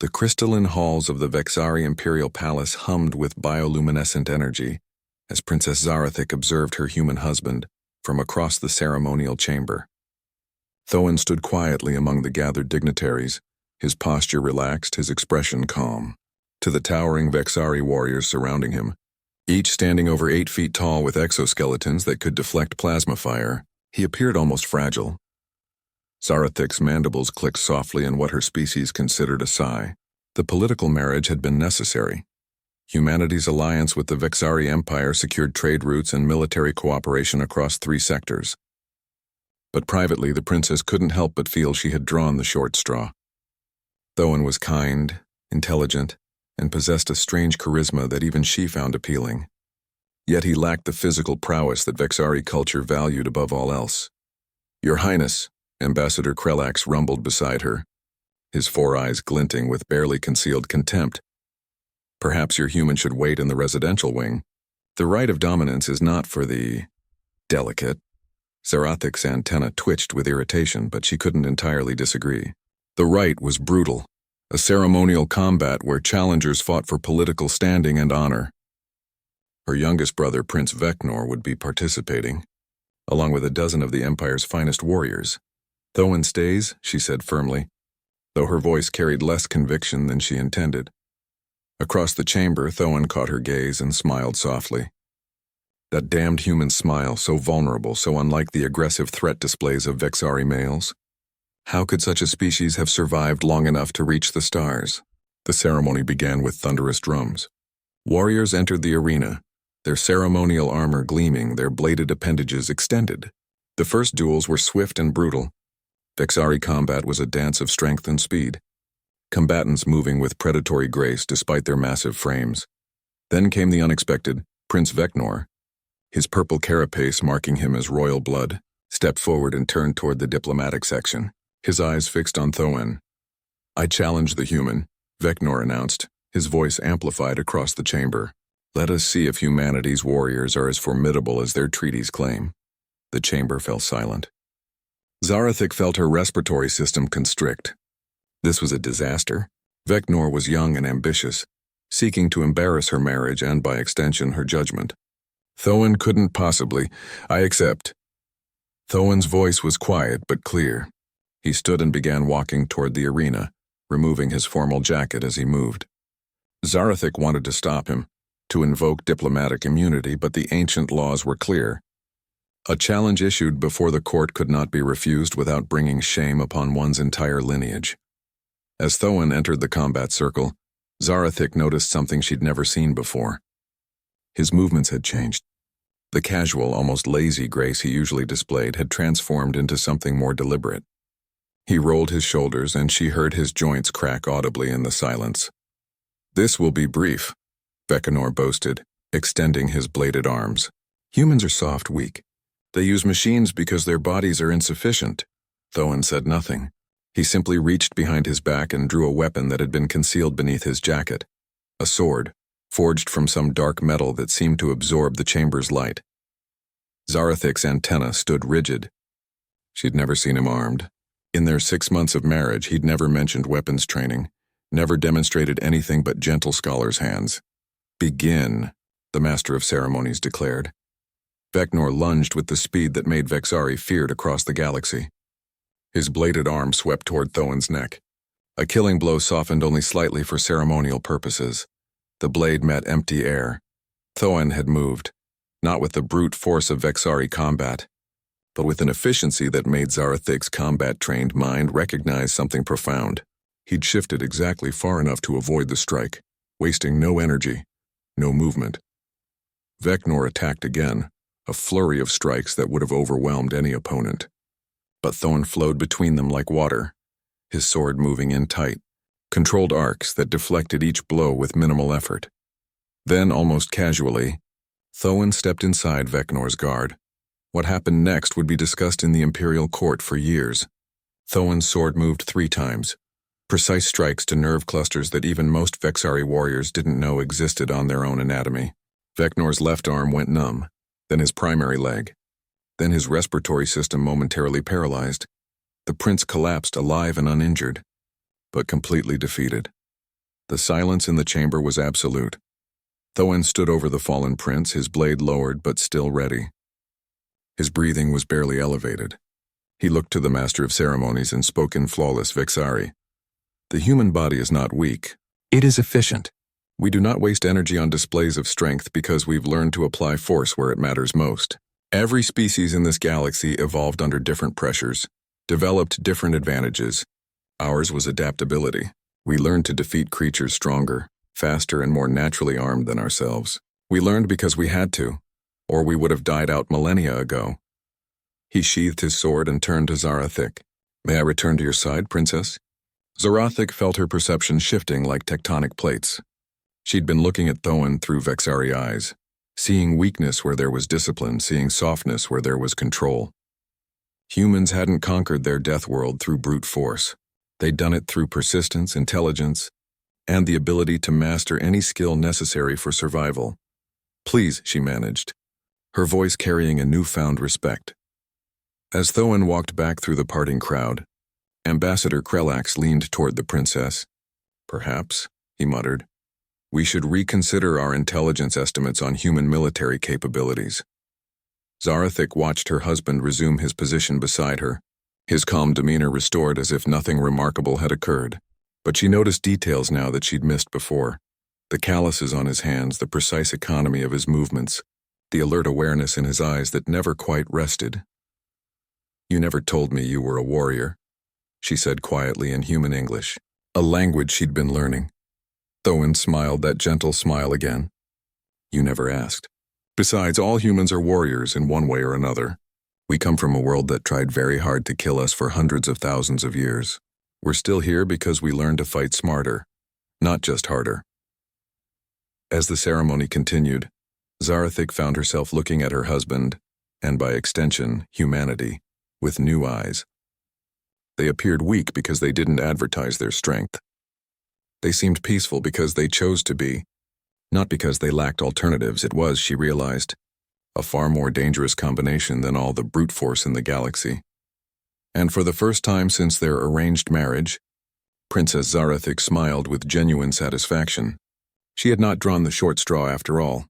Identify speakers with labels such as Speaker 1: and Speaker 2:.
Speaker 1: The crystalline halls of the Vexari Imperial Palace hummed with bioluminescent energy as Princess Zarathik observed her human husband from across the ceremonial chamber. Thoin stood quietly among the gathered dignitaries, his posture relaxed, his expression calm. To the towering Vexari warriors surrounding him, each standing over 8 feet tall with exoskeletons that could deflect plasma fire, he appeared almost fragile. Zarathik's mandibles clicked softly in what her species considered a sigh. The political marriage had been necessary. Humanity's alliance with the Vexari Empire secured trade routes and military cooperation across 3 sectors. But privately, the princess couldn't help but feel she had drawn the short straw. Thoin was kind, intelligent, and possessed a strange charisma that even she found appealing. Yet he lacked the physical prowess that Vexari culture valued above all else. "Your Highness," Ambassador Krelax rumbled beside her, his 4 eyes glinting with barely concealed contempt. "Perhaps your human should wait in the residential wing. The right of dominance is not for the delicate." Zarathik's antenna twitched with irritation, but she couldn't entirely disagree. The rite was brutal, a ceremonial combat where challengers fought for political standing and honor. Her youngest brother, Prince Vecnor, would be participating, along with a dozen of the Empire's finest warriors. "Thoin stays," she said firmly, though her voice carried less conviction than she intended. Across the chamber, Thoin caught her gaze and smiled softly. That damned human smile, so vulnerable, so unlike the aggressive threat displays of Vexari males. How could such a species have survived long enough to reach the stars? The ceremony began with thunderous drums. Warriors entered the arena, their ceremonial armor gleaming, their bladed appendages extended. The first duels were swift and brutal. Vexari combat was a dance of strength and speed, combatants moving with predatory grace despite their massive frames. Then came the unexpected. Prince Vecnor, his purple carapace marking him as royal blood, stepped forward and turned toward the diplomatic section, his eyes fixed on Thoin. "I challenge the human," Vecnor announced, his voice amplified across the chamber. "Let us see if humanity's warriors are as formidable as their treaties claim." The chamber fell silent. Zarathik felt her respiratory system constrict. This was a disaster. Vecnor was young and ambitious, seeking to embarrass her marriage and, by extension, her judgment. "Thoin couldn't possibly. I accept." Thoin's voice was quiet but clear. He stood and began walking toward the arena, removing his formal jacket as he moved. Zarathik wanted to stop him, to invoke diplomatic immunity, but the ancient laws were clear. A challenge issued before the court could not be refused without bringing shame upon one's entire lineage. As Thoin entered the combat circle, Zarathik noticed something she'd never seen before. His movements had changed. The casual, almost lazy grace he usually displayed had transformed into something more deliberate. He rolled his shoulders, and she heard his joints crack audibly in the silence. "This will be brief," Vecnor boasted, extending his bladed arms. "Humans are soft, weak. They use machines because their bodies are insufficient." Thoin said nothing. He simply reached behind his back and drew a weapon that had been concealed beneath his jacket. A sword, forged from some dark metal that seemed to absorb the chamber's light. Zarathik's antenna stood rigid. She'd never seen him armed. In their 6 months of marriage, he'd never mentioned weapons training, never demonstrated anything but gentle scholar's hands. "Begin," the master of ceremonies declared. Vecnor lunged with the speed that made Vexari feared across the galaxy. His bladed arm swept toward Thoin's neck. A killing blow softened only slightly for ceremonial purposes. The blade met empty air. Thoin had moved, not with the brute force of Vexari combat, but with an efficiency that made Zarathik's combat-trained mind recognize something profound. He'd shifted exactly far enough to avoid the strike, wasting no energy, no movement. Vecnor attacked again, a flurry of strikes that would have overwhelmed any opponent. But Thoin flowed between them like water, his sword moving in tight, controlled arcs that deflected each blow with minimal effort. Then, almost casually, Thoin stepped inside Vecnor's guard. What happened next would be discussed in the Imperial Court for years. Thoin's sword moved 3 times, precise strikes to nerve clusters that even most Vexari warriors didn't know existed on their own anatomy. Vecnor's left arm went numb, then his primary leg, then his respiratory system momentarily paralyzed. The prince collapsed alive and uninjured, but completely defeated. The silence in the chamber was absolute. Thoin stood over the fallen prince, his blade lowered but still ready. His breathing was barely elevated. He looked to the master of ceremonies and spoke in flawless Vexari. The human body is not weak. It is efficient. We do not waste energy on displays of strength because we've learned to apply force where it matters most. Every species in this galaxy evolved under different pressures, developed different advantages. Ours was adaptability. We learned to defeat creatures stronger, faster, and more naturally armed than ourselves. We learned because we had to, or we would have died out millennia ago. He sheathed his sword and turned to Zarathic. May I return to your side, princess? Zarathic felt her perception shifting like tectonic plates. She'd been looking at Thoin through Vexari eyes, seeing weakness where there was discipline, seeing softness where there was control. Humans hadn't conquered their death world through brute force. They'd done it through persistence, intelligence, and the ability to master any skill necessary for survival. Please, she managed, her voice carrying a newfound respect. As Thoin walked back through the parting crowd, Ambassador Krelax leaned toward the princess. Perhaps, he muttered, we should reconsider our intelligence estimates on human military capabilities. Zarathic watched her husband resume his position beside her, his calm demeanor restored as if nothing remarkable had occurred. But she noticed details now that she'd missed before. The calluses on his hands, the precise economy of his movements, the alert awareness in his eyes that never quite rested. You never told me you were a warrior, she said quietly in human English, a language she'd been learning. Thoin smiled that gentle smile again. You never asked. Besides, all humans are warriors in one way or another. We come from a world that tried very hard to kill us for hundreds of thousands of years. We're still here because we learned to fight smarter, not just harder. As the ceremony continued, Zarathic found herself looking at her husband, and by extension, humanity, with new eyes. They appeared weak because they didn't advertise their strength. They seemed peaceful because they chose to be, not because they lacked alternatives. It was, she realized, a far more dangerous combination than all the brute force in the galaxy. And for the first time since their arranged marriage, Princess Zarathic smiled with genuine satisfaction. She had not drawn the short straw after all.